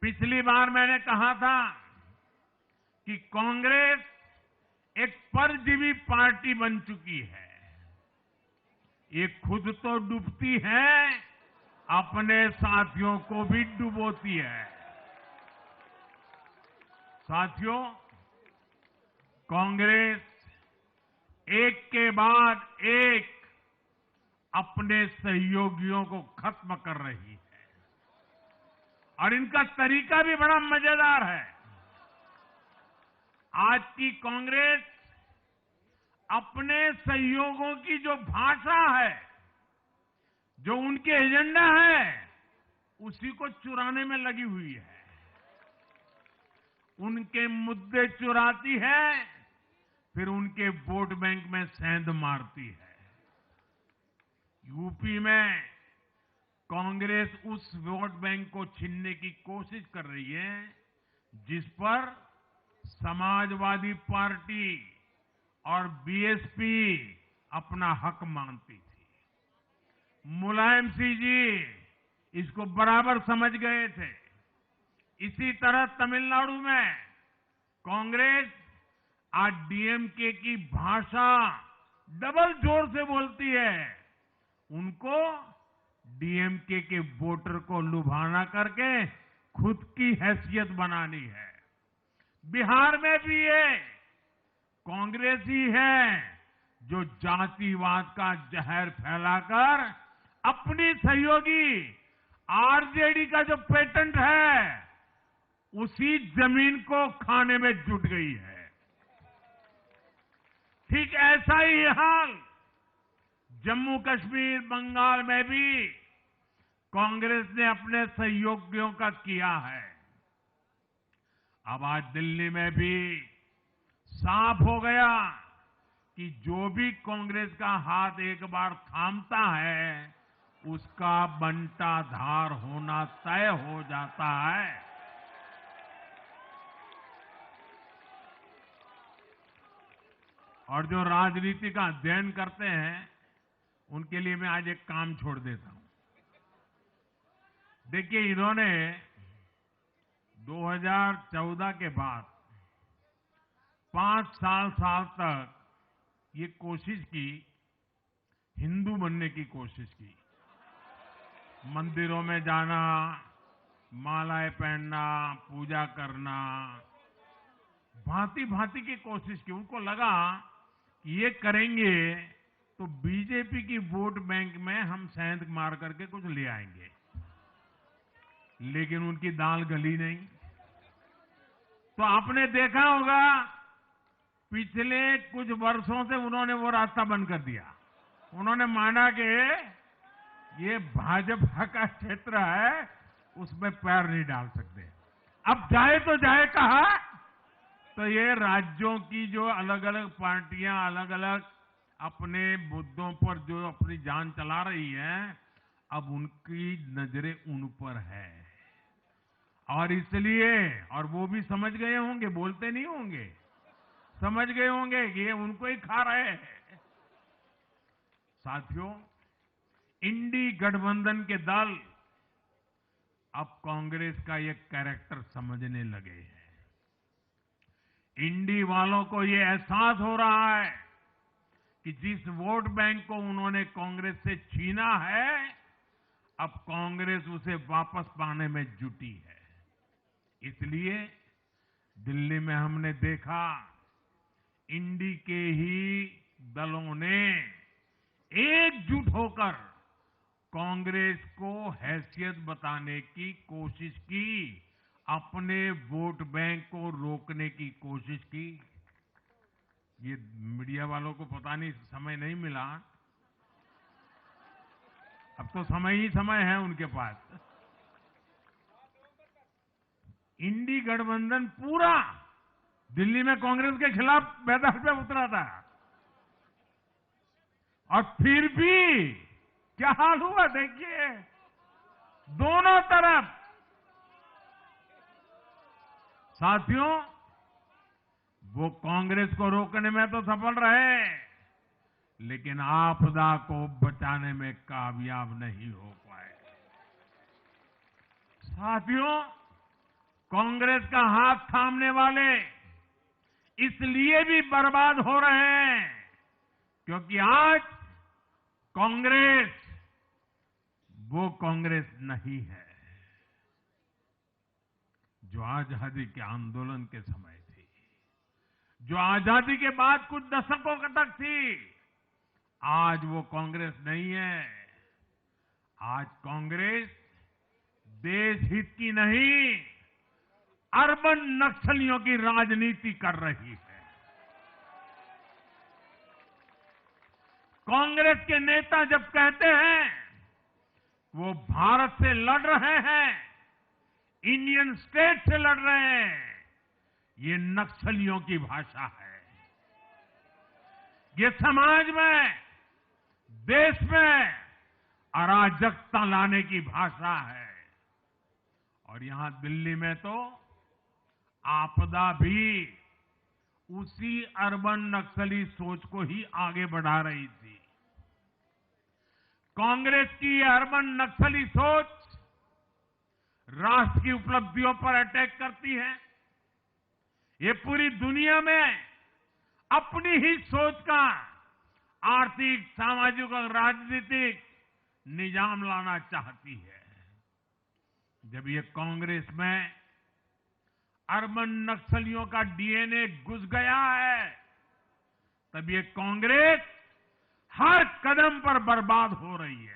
पिछली बार मैंने कहा था कि कांग्रेस एक परजीवी पार्टी बन चुकी है। ये खुद तो डूबती है, अपने साथियों को भी डुबोती है। साथियों, कांग्रेस एक के बाद एक अपने सहयोगियों को खत्म कर रही है और इनका तरीका भी बड़ा मजेदार है। आज की कांग्रेस अपने सहयोगियों की जो भाषा है, जो उनके एजेंडा है, उसी को चुराने में लगी हुई है। उनके मुद्दे चुराती है, फिर उनके वोट बैंक में सेंध मारती है। यूपी में कांग्रेस उस वोट बैंक को छीनने की कोशिश कर रही है जिस पर समाजवादी पार्टी और बीएसपी अपना हक मानती थी। मुलायम सिंह जी इसको बराबर समझ गए थे। इसी तरह तमिलनाडु में कांग्रेस आज डीएमके की भाषा डबल जोर से बोलती है। उनको डीएमके के वोटर को लुभाना करके खुद की हैसियत बनानी है। बिहार में भी ये कांग्रेस ही है जो जातिवाद का जहर फैलाकर अपनी सहयोगी आरजेडी का जो पेटेंट है, उसी जमीन को खाने में जुट गई है। ठीक ऐसा ही हाल जम्मू कश्मीर, बंगाल में भी कांग्रेस ने अपने सहयोगियों का किया है। अब आज दिल्ली में भी साफ हो गया कि जो भी कांग्रेस का हाथ एक बार थामता है, उसका बंटाधार होना तय हो जाता है। और जो राजनीति का अध्ययन करते हैं, उनके लिए मैं आज एक काम छोड़ देता हूं। देखिए, इन्होंने 2014 के बाद 5 साल तक ये कोशिश की, हिंदू बनने की कोशिश की। मंदिरों में जाना, मालाएं पहनना, पूजा करना, भांति भांति की कोशिश की। उनको लगा कि ये करेंगे तो बीजेपी की वोट बैंक में हम सेंध मार करके कुछ ले आएंगे, लेकिन उनकी दाल गली नहीं। तो आपने देखा होगा पिछले कुछ वर्षों से उन्होंने वो रास्ता बंद कर दिया। उन्होंने माना कि ये भाजपा का क्षेत्र है, उसमें पैर नहीं डाल सकते। अब जाए तो जाए कहा, तो ये राज्यों की जो अलग अलग पार्टियां अलग अलग अपने मुद्दों पर जो अपनी जान चला रही हैं, अब उनकी नजरें उन पर है। और इसलिए, और वो भी समझ गए होंगे, बोलते नहीं होंगे, समझ गए होंगे कि ये उनको ही खा रहे हैं। साथियों, इंडी गठबंधन के दल अब कांग्रेस का ये कैरेक्टर समझने लगे हैं। इंडी वालों को ये एहसास हो रहा है कि जिस वोट बैंक को उन्होंने कांग्रेस से छीना है, अब कांग्रेस उसे वापस पाने में जुटी है। इसलिए दिल्ली में हमने देखा, इंडी के ही दलों ने एकजुट होकर कांग्रेस को हैसियत बताने की कोशिश की, अपने वोट बैंक को रोकने की कोशिश की। ये मीडिया वालों को पता नहीं समय नहीं मिला, अब तो समय ही समय है उनके पास। इंडी गठबंधन पूरा दिल्ली में कांग्रेस के खिलाफ मैदान पे उतरा था, और फिर भी क्या हाल हुआ देखिए, दोनों तरफ। साथियों, वो कांग्रेस को रोकने में तो सफल रहे, लेकिन आपदा को बचाने में कामयाब नहीं हो पाए। साथियों, कांग्रेस का हाथ थामने वाले इसलिए भी बर्बाद हो रहे हैं क्योंकि आज कांग्रेस वो कांग्रेस नहीं है जो आजादी के आंदोलन के समय थी, जो आजादी के बाद कुछ दशकों तक थी। आज वो कांग्रेस नहीं है। आज कांग्रेस देश हित की नहीं, अर्बन नक्सलियों की राजनीति कर रही है। कांग्रेस के नेता जब कहते हैं वो भारत से लड़ रहे हैं, इंडियन स्टेट से लड़ रहे हैं, ये नक्सलियों की भाषा है। ये समाज में, देश में अराजकता लाने की भाषा है। और यहां दिल्ली में तो आपदा भी उसी अर्बन नक्सली सोच को ही आगे बढ़ा रही थी। कांग्रेस की ये अर्बन नक्सली सोच राष्ट्र की उपलब्धियों पर अटैक करती है। ये पूरी दुनिया में अपनी ही सोच का आर्थिक, सामाजिक और राजनीतिक निजाम लाना चाहती है। जब ये कांग्रेस में अर्बन नक्सलियों का डीएनए घुस गया है, तब ये कांग्रेस हर कदम पर बर्बाद हो रही है।